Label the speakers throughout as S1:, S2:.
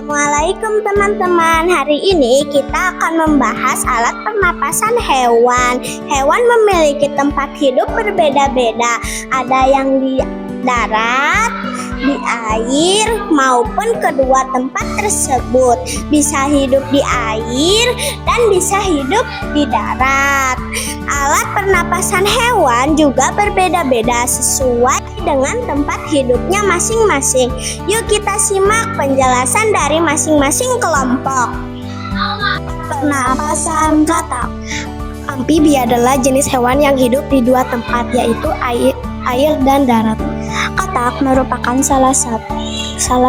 S1: Assalamualaikum teman-teman. Hari ini kita akan membahas alat pernapasan hewan. Hewan memiliki tempat hidup berbeda-beda. Ada yang di darat, di air, maupun kedua tempat tersebut. Bisa hidup di air dan bisa hidup di darat. Alat pernapasan hewan juga berbeda-beda sesuai dengan tempat hidupnya masing-masing. Yuk kita simak penjelasan dari masing-masing kelompok. Pernapasan katak. Amfibi adalah jenis hewan yang hidup di dua tempat, yaitu air dan darat. Katak merupakan salah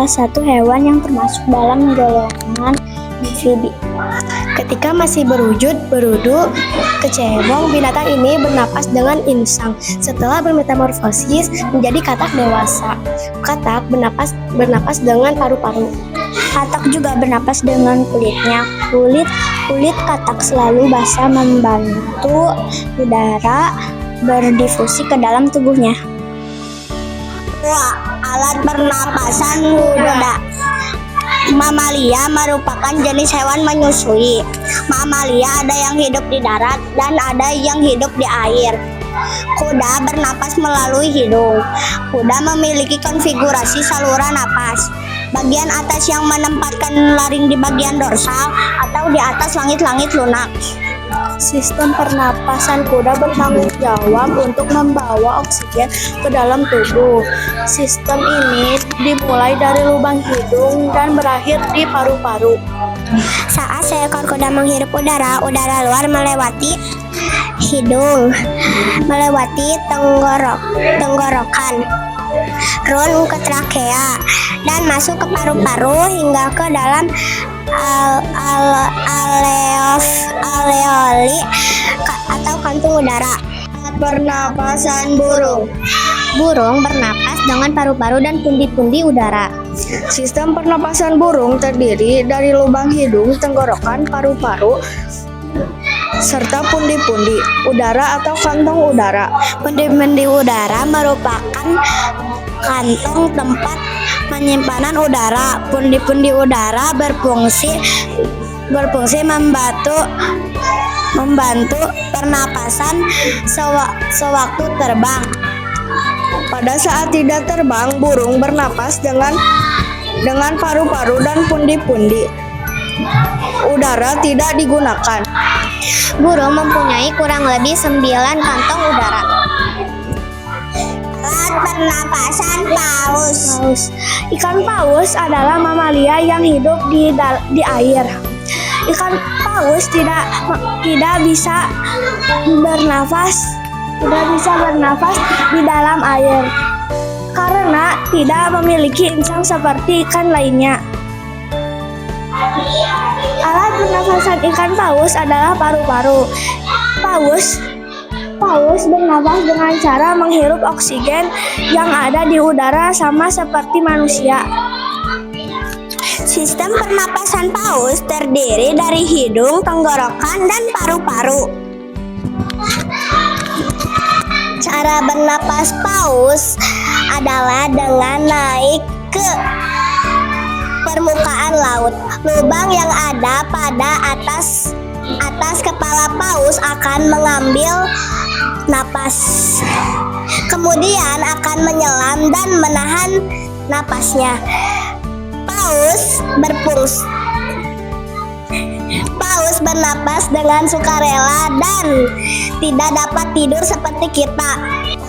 S1: satu hewan yang termasuk dalam golongan amfibi. Ketika masih berudu kecebong, binatang ini bernapas dengan insang. Setelah bermetamorfosis menjadi katak dewasa, katak bernapas dengan paru-paru. Katak juga bernapas dengan kulitnya. Kulit katak selalu basah, membantu udara berdifusi ke dalam tubuhnya. Alat pernapasan kuda. Mamalia merupakan jenis hewan menyusui. Mamalia ada yang hidup di darat dan ada yang hidup di air. Kuda bernapas melalui hidung. Kuda memiliki konfigurasi saluran napas. Bagian atas yang menempatkan laring di bagian dorsal atau di atas langit-langit lunak. Sistem pernapasan kuda bertanggung jawab untuk membawa oksigen ke dalam tubuh. Sistem ini dimulai dari lubang hidung dan berakhir di paru-paru. Saat seekor kuda menghirup udara luar melewati hidung, melewati tenggorokan, run ke trakea, dan masuk ke paru-paru hingga ke dalam alveoli atau kantung udara. Pernapasan burung. Burung bernapas dengan paru-paru dan pundi-pundi udara. Sistem pernapasan burung terdiri dari lubang hidung, tenggorokan, paru-paru, serta pundi-pundi udara atau kantong udara. Pundi-pundi udara merupakan kantong tempat penyimpanan udara. Pundi-pundi udara berfungsi membantu pernapasan sewaktu terbang. Pada saat tidak terbang, burung bernapas dengan paru-paru dan pundi-pundi. Udara tidak digunakan. Burung mempunyai kurang lebih 9 kantong udara. Alat pernapasan paus. Ikan paus adalah mamalia yang hidup di air. Ikan paus tidak bisa bernafas di dalam air karena tidak memiliki insang seperti ikan lainnya. Alat pernapasan ikan paus adalah paru-paru. Paus bernapas dengan cara menghirup oksigen yang ada di udara sama seperti manusia. Sistem pernapasan paus terdiri dari hidung, tenggorokan, dan paru-paru. Cara bernapas paus adalah dengan naik ke permukaan laut. Lubang yang ada pada atas kepala paus akan mengambil napas, kemudian akan menyelam dan menahan napasnya. Paus bernapas dengan sukarela dan tidak dapat tidur seperti kita.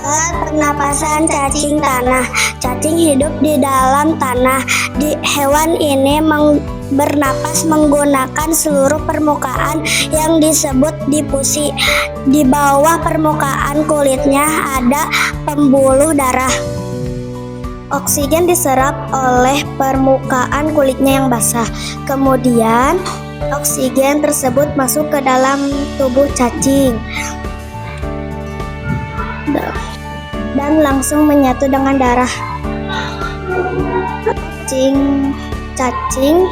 S1: Alat pernapasan cacing tanah. Cacing hidup di dalam tanah. Hewan ini bernapas menggunakan seluruh permukaan yang disebut difusi. Di bawah permukaan kulitnya ada pembuluh darah. Oksigen diserap oleh permukaan kulitnya yang basah. Kemudian oksigen tersebut masuk ke dalam tubuh cacing dan langsung menyatu dengan darah. Cacing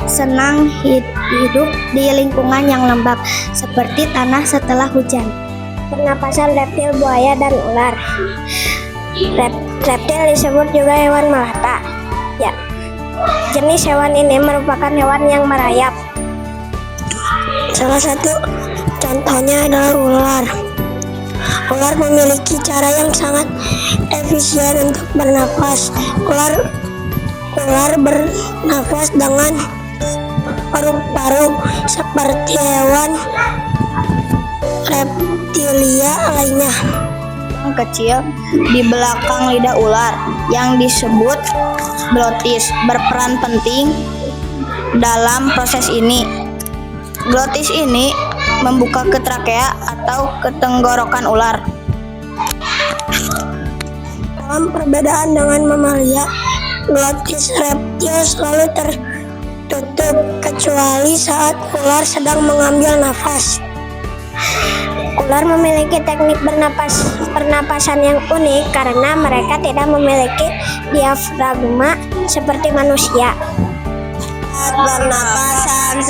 S1: senang hidup di lingkungan yang lembab seperti tanah setelah hujan. Pernapasan reptil, buaya, dan ular. Reptil disebut juga hewan melata. Ya, Jenis hewan ini merupakan hewan yang merayap. Salah satu contohnya adalah ular. Ular memiliki cara yang sangat efisien untuk bernapas. Ular bernapas dengan paru-paru seperti hewan reptilia lainnya. Yang kecil di belakang lidah ular yang disebut glotis berperan penting dalam proses ini. Glotis ini membuka ke trakea atau ke tenggorokan ular. Dalam perbedaan dengan mamalia, glotis reptil selalu tertutup kecuali saat ular sedang mengambil nafas. Ular memiliki teknik pernapasan yang unik karena mereka tidak memiliki diafragma seperti manusia. Pernapasan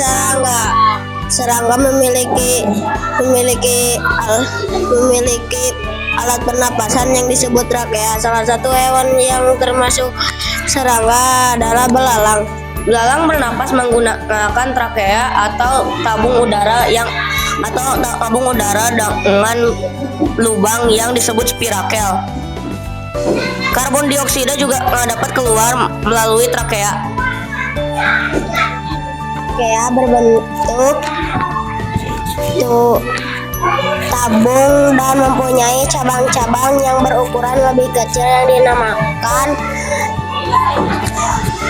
S1: serangga memiliki alat pernapasan yang disebut trakea. Salah satu hewan yang termasuk serangga adalah belalang. Belalang bernapas menggunakan trakea atau tabung udara dengan lubang yang disebut spirakel. Karbon dioksida juga dapat keluar melalui trakea. Trakea berbentuk tabung dan mempunyai cabang-cabang yang berukuran lebih kecil yang dinamakan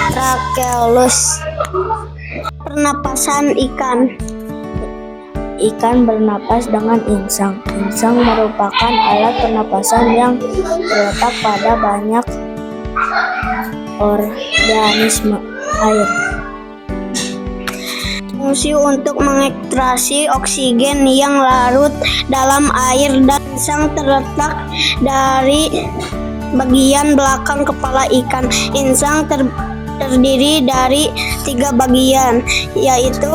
S1: tracheolus. Pernapasan ikan. Ikan bernapas dengan insang. Insang merupakan alat pernapasan yang terletak pada banyak organisme air. Fungsi untuk mengekstraksi oksigen yang larut dalam air, dan insang terletak dari bagian belakang kepala ikan. Insang terdiri dari 3 bagian, yaitu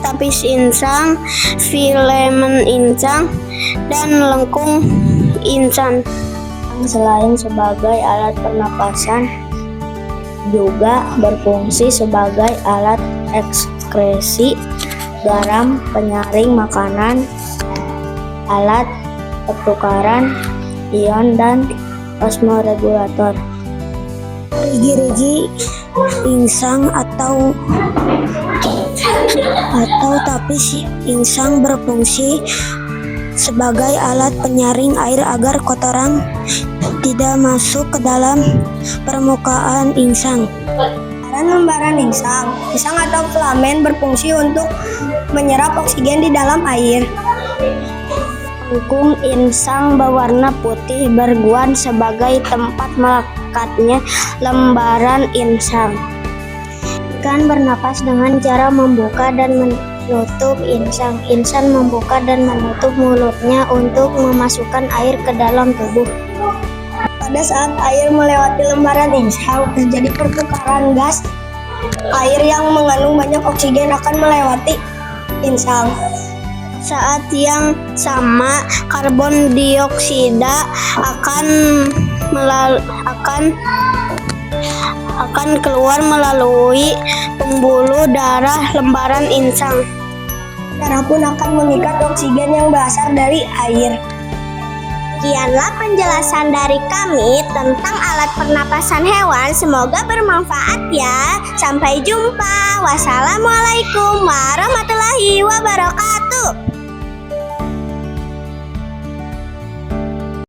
S1: tapis insang, filemen insang, dan lengkung insang. Selain sebagai alat pernapasan, juga berfungsi sebagai alat ekskresi, garam penyaring makanan, alat pertukaran ion, dan osmoregulator. Gerigi insang atau tapis insang berfungsi sebagai alat penyaring air agar kotoran tidak masuk ke dalam permukaan insang. Lembaran insang atau filamen berfungsi untuk menyerap oksigen di dalam air. Lengkung insang berwarna putih berguan sebagai tempat melekatnya lembaran insang. Ikan bernapas dengan cara membuka dan menutup insang. Insang membuka dan menutup mulutnya untuk memasukkan air ke dalam tubuh. Pada saat air melewati lembaran insang, terjadi pertukaran gas. Air yang mengandung banyak oksigen akan melewati insang. Saat yang sama, karbon dioksida akan keluar melalui pembuluh darah lembaran insang. Darah pun akan mengikat oksigen yang berasal dari air. Sekianlah penjelasan dari kami tentang alat pernapasan hewan. Semoga bermanfaat ya. Sampai jumpa. Wassalamualaikum warahmatullahi wabarakatuh.